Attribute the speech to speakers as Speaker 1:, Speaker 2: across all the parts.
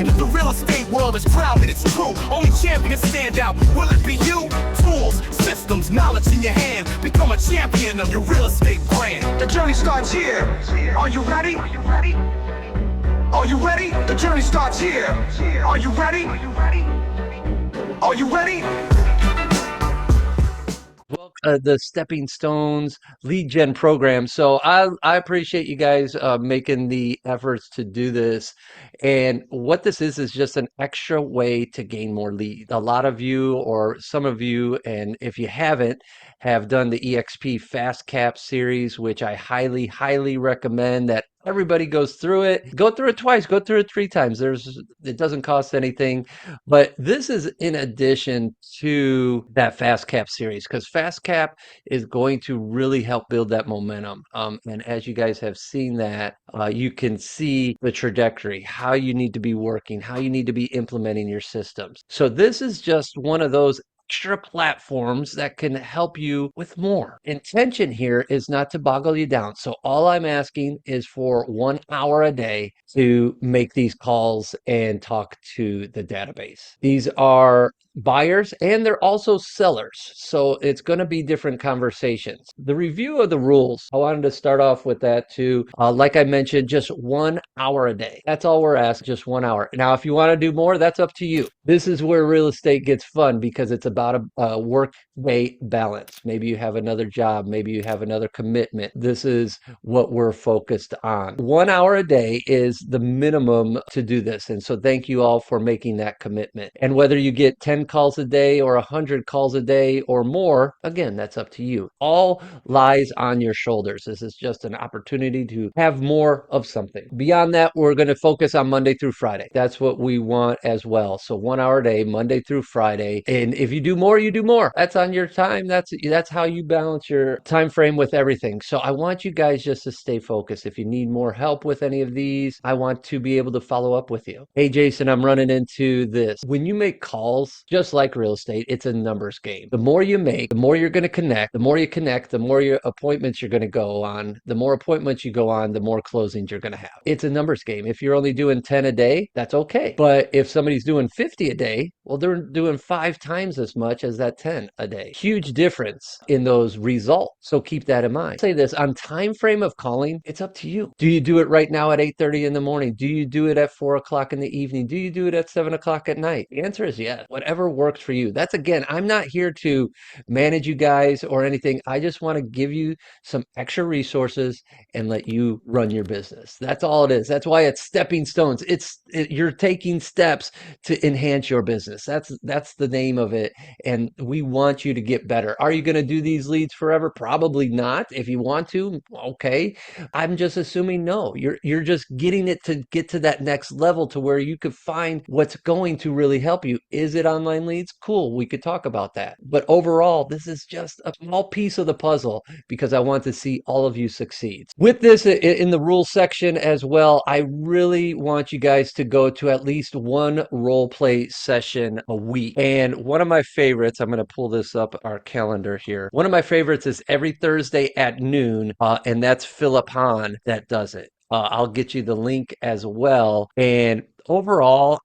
Speaker 1: The real estate world is crowded, it's true. Only champions stand out. Will it be you? Tools, systems, knowledge in your hand. Become a champion of your real estate brand. The journey starts here. Are you ready? Are you ready? Are you ready? The journey starts here. Are you ready? Are you ready? Are you ready?
Speaker 2: Well, the Stepping Stones lead gen program. So I appreciate you guys making the efforts to do this. And what this is just an extra way to gain more leads. A lot of you, or some of you, and if you haven't, have done the EXP Fast Cap series, which I highly, highly recommend that everybody goes through it. Go through it twice, go through it 3 times. It doesn't cost anything. But this is in addition to that Fast Cap series, because Fast Cap is going to really help build that momentum. And as you guys have seen that, you can see the trajectory, how you need to be working, how you need to be implementing your systems. So this is just one of those extra platforms that can help you with more. Intention here is not to boggle you down. So all I'm asking is for 1 hour a day to make these calls and talk to the database. These are buyers and they're also sellers. So it's going to be different conversations. The review of the rules, I wanted to start off with that too. Like I mentioned, just 1 hour a day. That's all we're asking, just 1 hour. Now, if you want to do more, that's up to you. This is where real estate gets fun because it's about a work-day balance. Maybe you have another job. Maybe you have another commitment. This is what we're focused on. 1 hour a day is the minimum to do this. And so thank you all for making that commitment. And whether you get 10 calls a day or 100 calls a day or more, again, that's up to you. All lies on your shoulders. This is just an opportunity to have more of something. Beyond that, we're going to focus on Monday through Friday. That's what we want as well. So 1 hour a day, Monday through Friday. And if you do more, you do more. That's on your time. That's how you balance your time frame with everything. So I want you guys just to stay focused. If you need more help with any of these, I want to be able to follow up with you. Hey, Jason, I'm running into this. When you make calls, just like real estate, it's a numbers game. The more you make, the more you're going to connect. The more you connect, the more your appointments you're going to go on. The more appointments you go on, the more closings you're going to have. It's a numbers game. If you're only doing 10 a day, that's okay. But if somebody's doing 50 a day, well, they're doing 5 times as much as that 10 a day. Huge difference in those results. So keep that in mind. I'll say this, on time frame of calling, it's up to you. Do you do it right now at 8:30 in the morning? Do you do it at 4 o'clock in the evening? Do you do it at 7 o'clock at night? The answer is yes. Whatever works for you. That's, again, I'm not here to manage you guys or anything. I just want to give you some extra resources and let you run your business. That's all it is. That's why it's stepping stones. You're taking steps to enhance your business. That's the name of it. And we want you to get better. Are you going to do these leads forever? Probably not. If you want to, okay. I'm just assuming no. You're just getting it to get to that next level to where you could find what's going to really help you. Is it online leads? Cool. We could talk about that. But overall, this is just a small piece of the puzzle because I want to see all of you succeed. With this in the rules section as well, I really want you guys to go to at least one role play session a week. And one of my favorites, I'm going to pull this up our calendar here. One of my favorites is every Thursday at noon, and that's Philip Hahn that does it. I'll get you the link as well. And overall,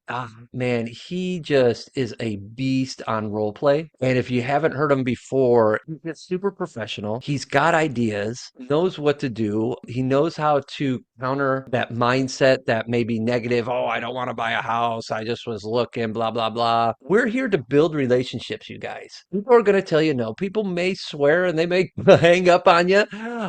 Speaker 2: man, he just is a beast on role play. And if you haven't heard him before, he's super professional. He's got ideas, knows what to do. He knows how to counter that mindset that may be negative. Oh, I don't want to buy a house. I just was looking, blah, blah, blah. We're here to build relationships, you guys. People are going to tell you no. People may swear and they may hang up on you.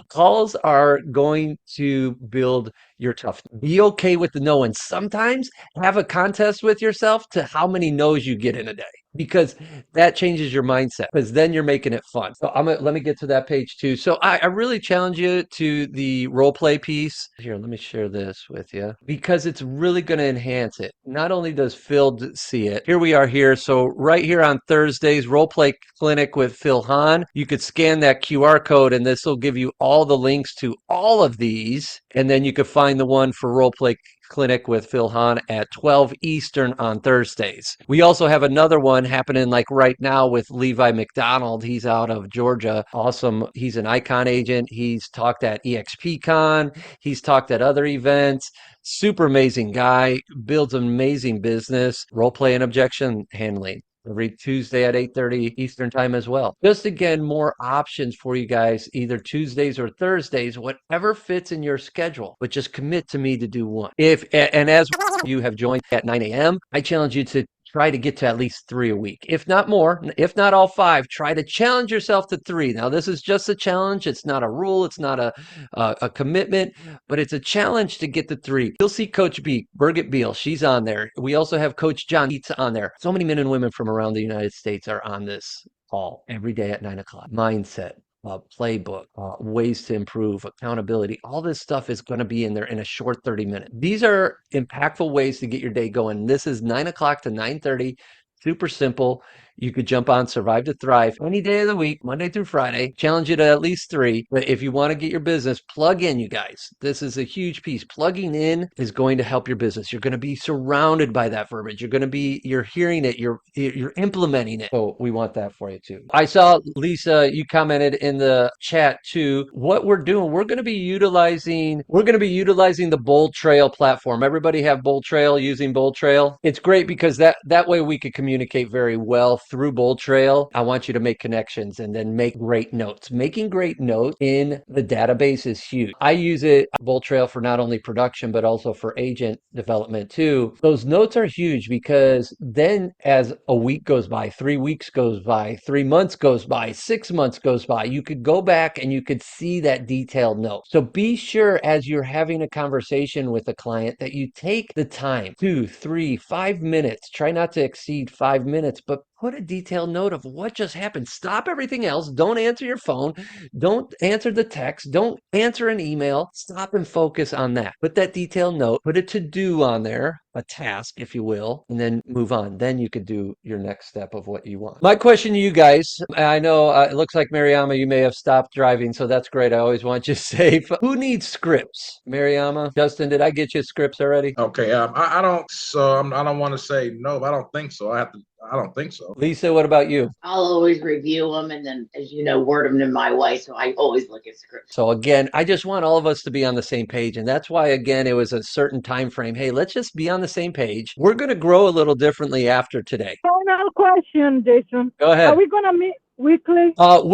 Speaker 2: Calls are going to build your toughness. Be okay with the no. And sometimes have a contest with yourself to how many no's you get in a day, because that changes your mindset, because then you're making it fun. So let me get to that page too. So I really challenge you to the role play piece. Here, let me share this with you because it's really going to enhance it. Not only does Phil see it, here we are here. So right here on Thursdays, role play clinic with Phil Hahn, you could scan that QR code and this will give you all the links to all of these. And then you could find the one for role play clinic with Phil Hahn at 12 Eastern on Thursdays. We also have another one happening like right now with Levi McDonald. He's out of Georgia. Awesome. He's an Icon agent. He's talked at EXPCon. He's talked at other events. Super amazing guy. Builds an amazing business. Role play and objection handling every Tuesday at 8:30 Eastern time as well. Just again, more options for you guys, either Tuesdays or Thursdays, whatever fits in your schedule, but just commit to me to do one. And as you have joined at 9 a.m., I challenge you to try to get to at least 3 a week, if not more, if not all 5. Try to challenge yourself to 3. Now, this is just a challenge. It's not a rule. It's not a commitment, but it's a challenge to get to 3. You'll see Coach B, Birgit Beal. She's on there. We also have Coach John Eats on there. So many men and women from around the United States are on this call every day at 9 o'clock. Mindset, playbook, ways to improve, accountability. All this stuff is going to be in there in a short 30 minutes. These are impactful ways to get your day going. This is 9 o'clock to 9:30. Super simple. You could jump on Survive to Thrive any day of the week, Monday through Friday. Challenge you to at least 3. But if you want to get your business, plug in, you guys. This is a huge piece. Plugging in is going to help your business. You're going to be surrounded by that verbiage. You're hearing it. You're implementing it. So we want that for you too. I saw Lisa, you commented in the chat too. What we're doing, we're going to be utilizing the Bold Trail platform. Everybody have Bold Trail, using Bold Trail. It's great because that way we could communicate very well through Bold Trail. I want you to make connections and then make great notes. Making great notes in the database is huge. I use it, Bold Trail, for not only production, but also for agent development too. Those notes are huge because then as a week goes by, 3 weeks goes by, 3 months goes by, 6 months goes by, you could go back and you could see that detailed note. So be sure as you're having a conversation with a client that you take the time, 2, 3, 5 minutes. Try not to exceed 5 minutes, but put a detailed note of what just happened. Stop everything else. Don't answer your phone. Don't answer the text. Don't answer an email. Stop and focus on that. Put that detailed note, put a to-do on there, a task, if you will, and then move on. Then you could do your next step of what you want. My question to you guys, I know it looks like Mariama, you may have stopped driving, so that's great. I always want you safe. Who needs scripts? Mariama, Justin, did I get you scripts already?
Speaker 3: Okay, I don't. So I don't want to say no, but I don't think so. I don't think so.
Speaker 2: Lisa, what about you?
Speaker 4: I'll always review them and then, as you know, word them in my way. So I always look at scripts.
Speaker 2: So again, I just want all of us to be on the same page. And that's why, again, it was a certain time frame. Hey, let's just be on the same page. We're going to grow a little differently after today.
Speaker 5: Final question, Jason.
Speaker 2: Go ahead.
Speaker 5: Are we going to meet weekly?
Speaker 2: I'm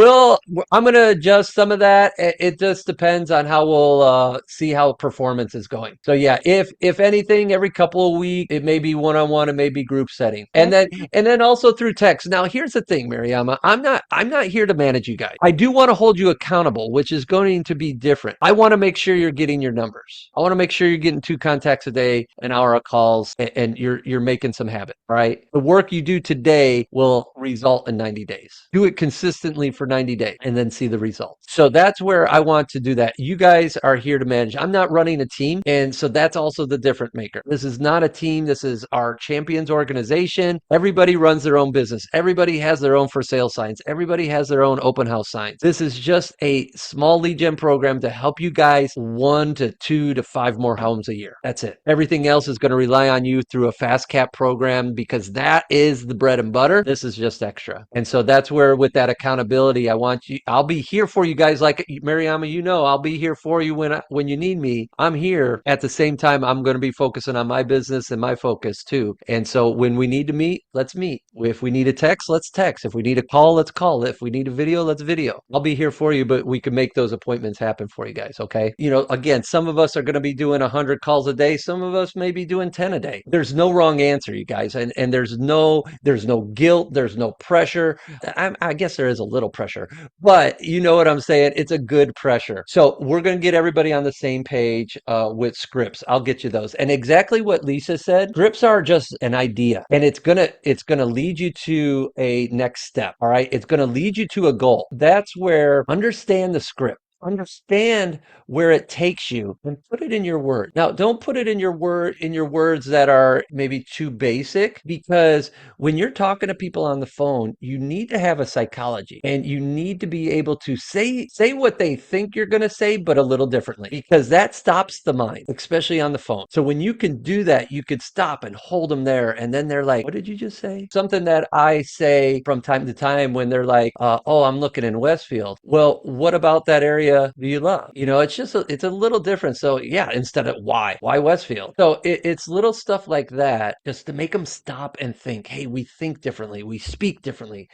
Speaker 2: going to adjust some of that. It just depends on how we'll see how performance is going. So yeah, if anything, every couple of weeks, it may be one-on-one, it may be group setting, and then also through text. Now, here's the thing, Mariama, I'm not here to manage you guys. I do want to hold you accountable, which is going to be different. I want to make sure you're getting your numbers. I want to make sure you're getting 2 contacts a day, an hour of calls, and you're making some habit. All right, the work you do today will result in 90 days. Do it consistently for 90 days and then see the results. So that's where I want to do that. You guys are here to manage. I'm not running a team. And so that's also the difference maker. This is not a team. This is our champions organization. Everybody runs their own business. Everybody has their own for sale signs. Everybody has their own open house signs. This is just a small lead gen program to help you guys 1 to 2 to 5 more homes a year. That's it. Everything else is going to rely on you through a fast cap program because that is the bread and butter. This is just extra. And so that's where with that accountability, I'll be here for you guys. Like Mariama, I'll be here for you when you need me. I'm here. At the same time, I'm going to be focusing on my business and my focus too. And so when we need to meet, let's meet. If we need a text, let's text. If we need a call, let's call. If we need a video, let's video. I'll be here for you, but we can make those appointments happen for you guys. Okay. Again, some of us are going to be doing 100 calls a day. Some of us may be doing 10 a day. There's no wrong answer, you guys. And there's no guilt. There's no pressure. I guess there is a little pressure, but you know what I'm saying? It's a good pressure. So we're going to get everybody on the same page with scripts. I'll get you those. And exactly what Lisa said, scripts are just an idea and it's going to lead you to a next step. All right. It's going to lead you to a goal. That's where understand the script. Understand where it takes you and put it in your word. Now, don't put it in your words that are maybe too basic, because when you're talking to people on the phone, you need to have a psychology and you need to be able to say what they think you're going to say, but a little differently, because that stops the mind, especially on the phone. So when you can do that, you could stop and hold them there. And then they're like, what did you just say? Something that I say from time to time when they're like, oh, I'm looking in Westfield. Well, what about that area do you love? It's a little different. So yeah, instead of why Westfield? So it's little stuff like that, just to make them stop and think, hey, we think differently, we speak differently.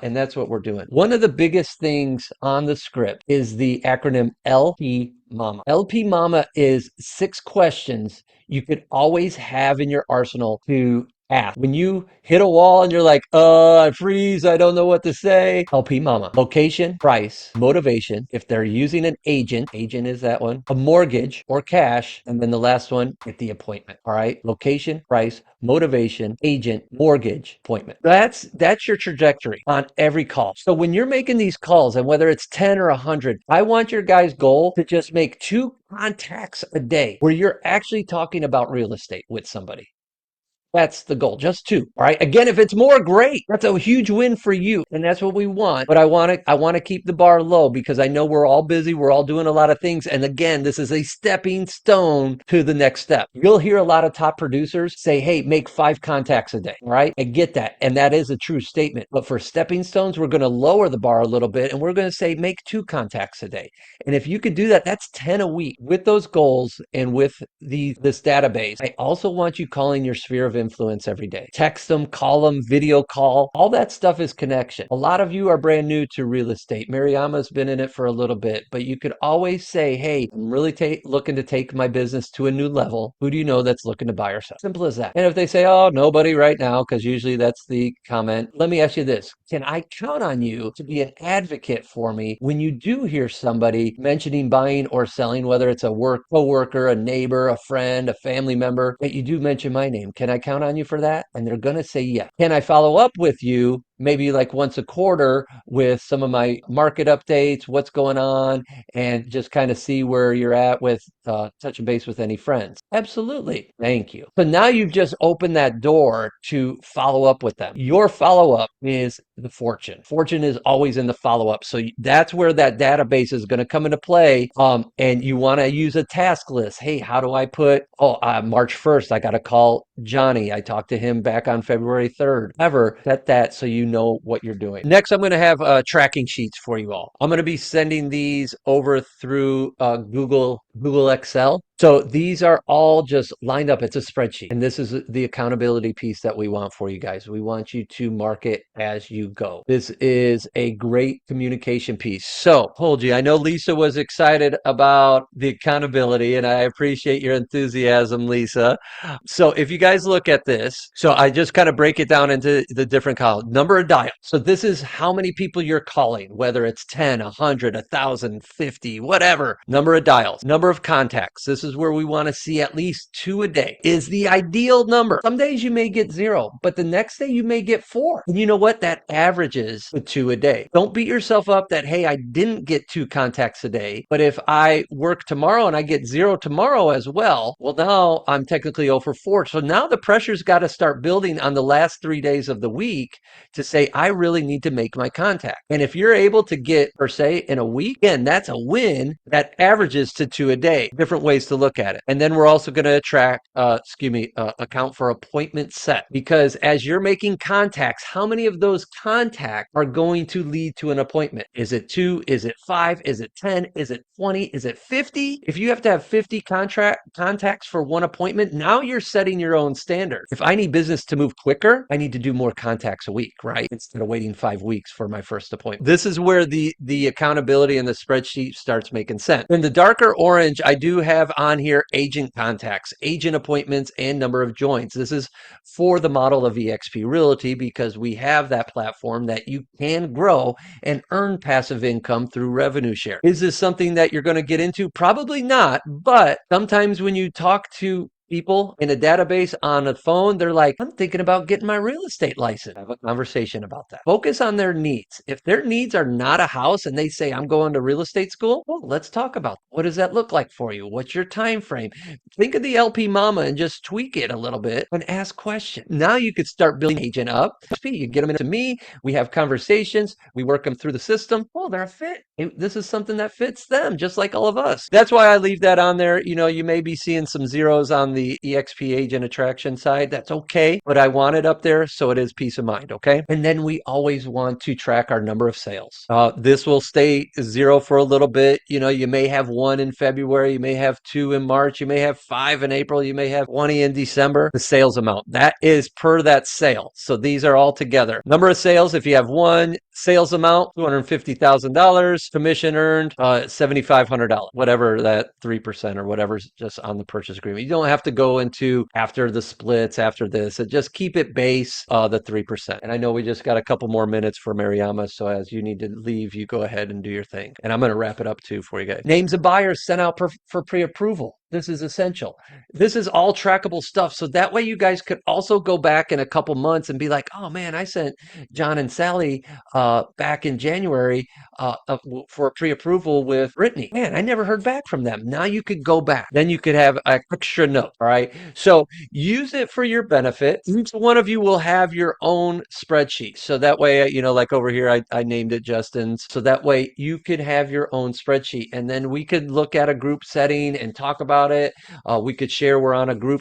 Speaker 2: And that's what we're doing. One of the biggest things on the script is the acronym LP Mama. LP Mama is 6 questions you could always have in your arsenal to ask. When you hit a wall and you're like, I freeze, I don't know what to say. LP Mama. Location, price, motivation. If they're using an agent is that one, a mortgage or cash. And then the last one, get the appointment. All right. Location, price, motivation, agent, mortgage, appointment. That's your trajectory on every call. So when you're making these calls, and whether it's 10 or 100, I want your guys' goal to just make 2 contacts a day where you're actually talking about real estate with somebody. That's the goal, just 2. All right. Again, if it's more, great. That's a huge win for you. And that's what we want. But I want to keep the bar low, because I know we're all busy. We're all doing a lot of things. And again, this is a stepping stone to the next step. You'll hear a lot of top producers say, hey, make 5 contacts a day. All right. I get that. And that is a true statement. But for stepping stones, we're going to lower the bar a little bit, and we're going to say make 2 contacts a day. And if you could do that, that's 10 a week. With those goals and with this database, I also want you calling your sphere of influence every day. Text them, call them, video call. All that stuff is connection. A lot of you are brand new to real estate. Mariama's been in it for a little bit, but you could always say, hey, I'm really looking to take my business to a new level. Who do you know that's looking to buy or sell? Simple as that. And if they say, oh, nobody right now, because usually that's the comment, let me ask you this. Can I count on you to be an advocate for me when you do hear somebody mentioning buying or selling, whether it's a coworker, a neighbor, a friend, a family member, that you do mention my name? Can I count on you for that? And they're going to say yes. Can I follow up with you maybe like once a quarter with some of my market updates, what's going on, and just kind of see where you're at with touching base with any friends? Absolutely. Thank you. So now you've just opened that door to follow up with them. Your follow up is the fortune. Fortune is always in the follow up. So that's where that database is going to come into play. And you want to use a task list. Hey, how do I put, March 1st, I got to call Johnny. I talked to him back on February 3rd. Set that so you know what you're doing. Next, I'm going to have tracking sheets for you all. I'm going to be sending these over through Google Excel. So these are all just lined up. It's a spreadsheet. And this is the accountability piece that we want for you guys. We want you to mark it as you go. This is a great communication piece. So, told you, I know Lisa was excited about the accountability, and I appreciate your enthusiasm, Lisa. So if you guys look at this, so I just kind of break it down into the different columns. Number of dials. So this is how many people you're calling, whether it's 10, 100, 1,000, 50, whatever. Number of dials. Number of contacts. This is where we want to see at least 2 a day is the ideal number. Some days you may get 0, but the next day you may get 4. And you know what? That averages to 2 a day. Don't beat yourself up that, hey, I didn't get 2 contacts a day, but if I work tomorrow and I get 0 tomorrow as well, now I'm technically 0 for 4. So now the pressure's got to start building on the last 3 days of the week to say, I really need to make my contact. And if you're able to get, per se, in a week, again, that's a win that averages to 2 a day. Different ways to look at it. And then we're also going to account for appointment set, because as you're making contacts, how many of those contacts are going to lead to an appointment? Is it 2? Is it 5? Is it 10? Is it 20? Is it 50? If you have to have 50 contacts for one appointment, now you're setting your own standard. If I need business to move quicker, I need to do more contacts a week, right? Instead of waiting 5 weeks for my first appointment. This is where the accountability and the spreadsheet starts making sense. In the darker orange, I do have on here agent contacts, agent appointments, and number of joins. This is for the model of eXp Realty, because we have that platform that you can grow and earn passive income through revenue share. Is this something that you're going to get into? Probably not, but sometimes when you talk to people in a database on a phone, they're like, I'm thinking about getting my real estate license. Have a conversation about that. Focus on their needs. If their needs are not a house and they say, I'm going to real estate school, well, let's talk about what does that look like for you? What's your time frame? Think of the LP mama and just tweak it a little bit and ask questions. Now you could start building an agent up. You get them into me. We have conversations. We work them through the system. Oh, they're a fit. This is something that fits them, just like all of us. That's why I leave that on there. You know, you may be seeing some zeros on the EXP agent attraction side. That's okay, but I want it up there so it is peace of mind. Okay. And then we always want to track our number of sales. This will stay zero for a little bit. You know, you may have 1 in February, you may have 2 in March, you may have 5 in April, you may have 20 in December. The sales amount that is per that sale. So these are all together. Number of sales, if you have 1, sales amount $250,000, commission earned $7,500, whatever that 3% or whatever's just on the purchase agreement. You don't have to go into after the splits, after this. Just keep it base the 3%. And I know we just got a couple more minutes for Mariama, so as you need to leave, you go ahead and do your thing. And I'm going to wrap it up too for you guys. Names of buyers sent out for pre-approval. This is essential. This is all trackable stuff. So that way you guys could also go back in a couple months and be like, oh man, I sent John and Sally back in January for a pre-approval with Brittany. Man, I never heard back from them. Now you could go back. Then you could have an extra note. All right. So use it for your benefit. Each one of you will have your own spreadsheet. So that way, you know, like over here, I named it Justin's. So that way you could have your own spreadsheet. And then we could look at a group setting and talk about it. We could share. We're on a group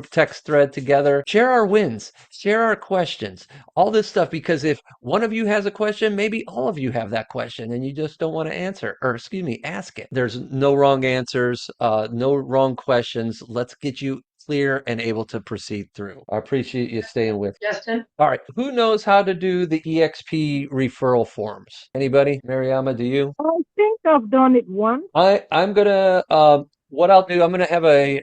Speaker 2: text thread together. Share our wins. Share our questions. All this stuff, because if one of you has a question, maybe all of you have that question and you just don't want to answer, or excuse me, ask it. There's no wrong answers, no wrong questions. Let's get you clear and able to proceed through. I appreciate you staying with.
Speaker 4: Justin?
Speaker 2: All right. Who knows how to do the EXP referral forms? Anybody? Mariama, do you?
Speaker 5: I think I've done it once.
Speaker 2: I'm gonna what I'll do, I'm gonna have a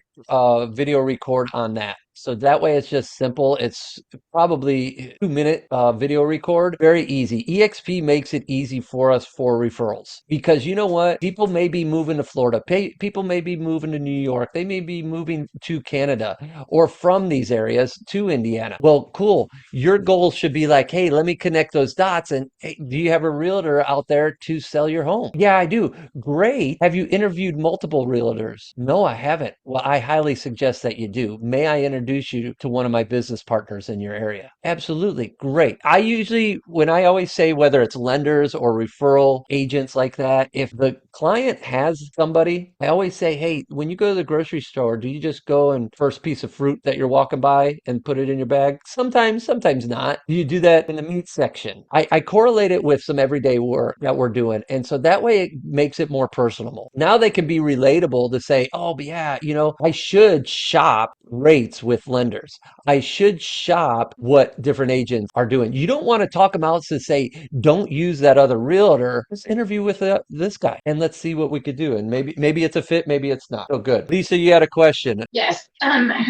Speaker 2: video record on that. So that way it's just simple. It's probably 2-minute video record. Very easy. EXP makes it easy for us for referrals because you know what? People may be moving to Florida. People may be moving to New York. They may be moving to Canada or from these areas to Indiana. Well, cool. Your goal should be like, hey, let me connect those dots. And hey, do you have a realtor out there to sell your home? Yeah, I do. Great. Have you interviewed multiple realtors? No, I haven't. Well, I highly suggest that you do. May I introduce you to one of my business partners in your area? Absolutely. Great. When I always say whether it's lenders or referral agents like that, if the client has somebody, I always say, hey, when you go to the grocery store, do you just go and first piece of fruit that you're walking by and put it in your bag? Sometimes, sometimes not. Do you do that in the meat section? I correlate it with some everyday work that we're doing. And so that way it makes it more personable. Now they can be relatable to say, oh, but yeah, you know, I should shop rates with lenders. I should shop what different agents are doing. You don't want to talk them out to say, don't use that other realtor. Just interview with this guy and let's see what we could do. And maybe it's a fit, maybe it's not. Oh, good. Lisa, you had a question.
Speaker 4: Yes.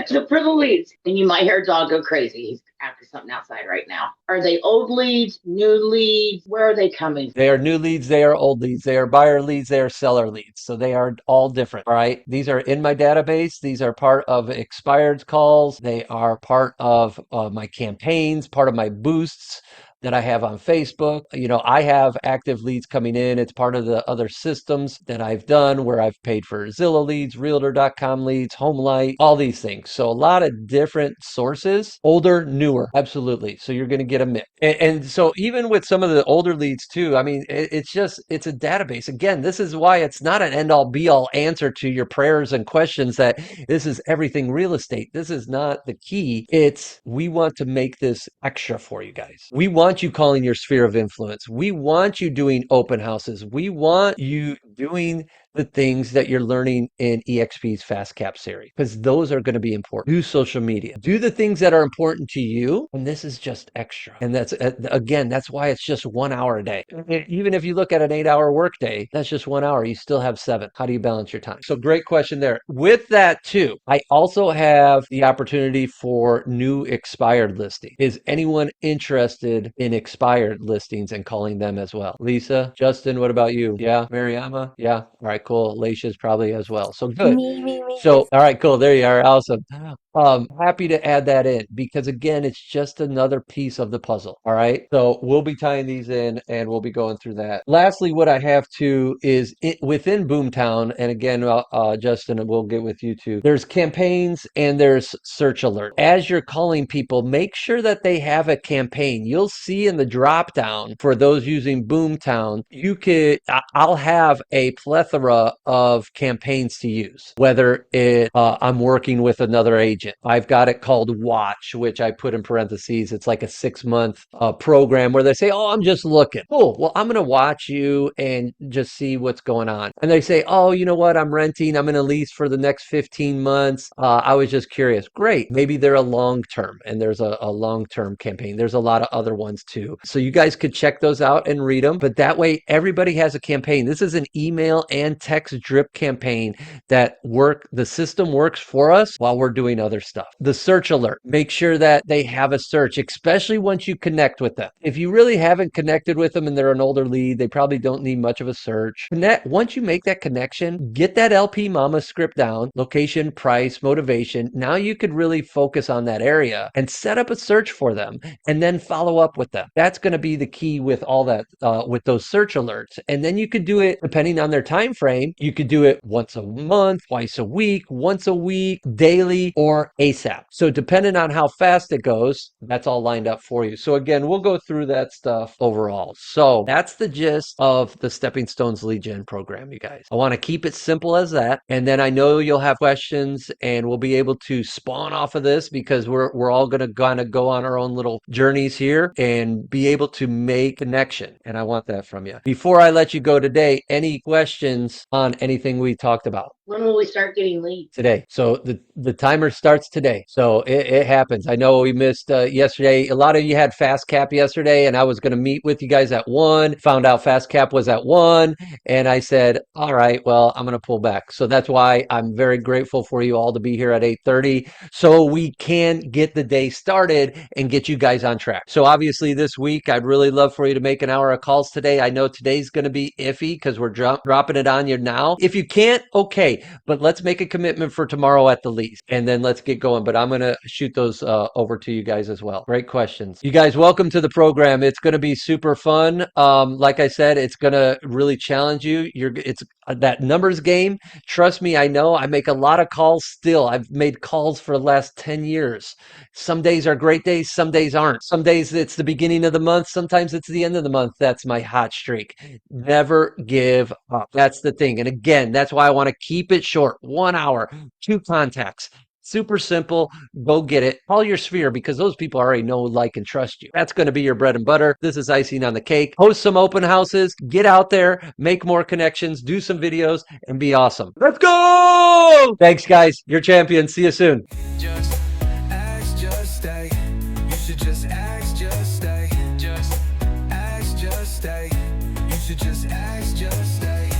Speaker 4: So for the leads, and you might hear dog go crazy. He's after something outside right now. Are they old leads, new leads? Where are they coming from?
Speaker 2: They are new leads, they are old leads, they are buyer leads, they are seller leads. So they are all different. All right. These are in my database. These are part of expired calls. They are part of my campaigns, part of my boosts that I have on Facebook. You know, I have active leads coming in. It's part of the other systems that I've done where I've paid for Zillow leads, Realtor.com leads, HomeLight, all these things. So a lot of different sources, older, newer, absolutely. So you're going to get a mix. And so even with some of the older leads too, I mean, it's a database. Again, this is why it's not an end all be all answer to your prayers and questions that this is everything real estate. This is not the key. We want to make this extra for you guys. We want you calling your sphere of influence. We want you doing open houses. We want you doing the things that you're learning in EXP's Fast Cap series, because those are going to be important. Do social media. Do the things that are important to you. And this is just extra. And that's, again, that's why it's just 1 hour a day. Even if you look at an 8-hour workday, that's just 1 hour. You still have 7. How do you balance your time? So great question there. With that too, I also have the opportunity for new expired listing. Is anyone interested in expired listings and calling them as well? Lisa, Justin, what about you? Yeah. Mariama? Yeah. All right. right, cool. Laisha's probably as well. So good.
Speaker 6: Me.
Speaker 2: So, all right, cool. There you are. Awesome. Happy to add that in because again, it's just another piece of the puzzle. All right. So we'll be tying these in and we'll be going through that. Lastly, what I have to is within Boomtown, and again, Justin, we'll get with you too. There's campaigns and there's search alert. As you're calling people, make sure that they have a campaign. You'll see in the drop down for those using Boomtown, I'll have a plethora of campaigns to use, whether I'm working with another agent. I've got it called Watch, which I put in parentheses. It's like a 6-month program where they say, oh, I'm just looking. Cool. Well, I'm going to watch you and just see what's going on. And they say, oh, you know what? I'm renting. I'm going to lease for the next 15 months. I was just curious. Great. Maybe they're a long-term and there's a long-term campaign. There's a lot of other ones too. So you guys could check those out and read them. But that way, everybody has a campaign. This is an email and text drip campaign that the system works for us while we're doing other stuff. The search alert, make sure that they have a search, especially once you connect with them. If you really haven't connected with them and they're an older lead, they probably don't need much of a search. Once you make that connection, get that LP Mama script down, location, price, motivation. Now you could really focus on that area and set up a search for them and then follow up with them. That's going to be the key with all that, with those search alerts. And then you could do it depending on their time frame. You could do it once a month, twice a week, once a week, daily, or ASAP. So depending on how fast it goes, that's all lined up for you. So again, we'll go through that stuff overall. So that's the gist of the Stepping Stones lead gen program, you guys. I want to keep it simple as that. And then I know you'll have questions and we'll be able to spawn off of this because we're all going to kind of go on our own little journeys here and be able to make connection. And I want that from you. Before I let you go today, any questions on anything we talked about?
Speaker 4: When will we start getting leads?
Speaker 2: Today. So the timer starts today. So it happens. I know we missed yesterday. A lot of you had Fast Cap yesterday, and I was going to meet with you guys at 1. Found out Fast Cap was at 1, and I said, all right, well, I'm going to pull back. So that's why I'm very grateful for you all to be here at 8:30 so we can get the day started and get you guys on track. So obviously this week, I'd really love for you to make an hour of calls today. I know today's going to be iffy because we're dropping it on you now. If you can't, okay. But let's make a commitment for tomorrow at the least, and then let's get going. But I'm going to shoot those over to you guys as well. Great questions. You guys, welcome to the program. It's going to be super fun. Like I said, it's going to really challenge you. It's that numbers game. Trust me, I know. I make a lot of calls still. I've made calls for the last 10 years. Some days are great days. Some days aren't. Some days it's the beginning of the month. Sometimes it's the end of the month. That's my hot streak. Never give up. That's the thing. And again, that's why I want to keep it short. 1 hour, 2 contacts. Super simple. Go get it. Call your sphere because those people already know, like, and trust you. That's going to be your bread and butter. This is icing on the cake. Host some open houses. Get out there. Make more connections. Do some videos and be awesome. Let's go! Thanks, guys. You're champions. See you soon.
Speaker 1: Just ask, just stay. You should just ask, just stay. Just ask, just stay. You should just ask, just stay.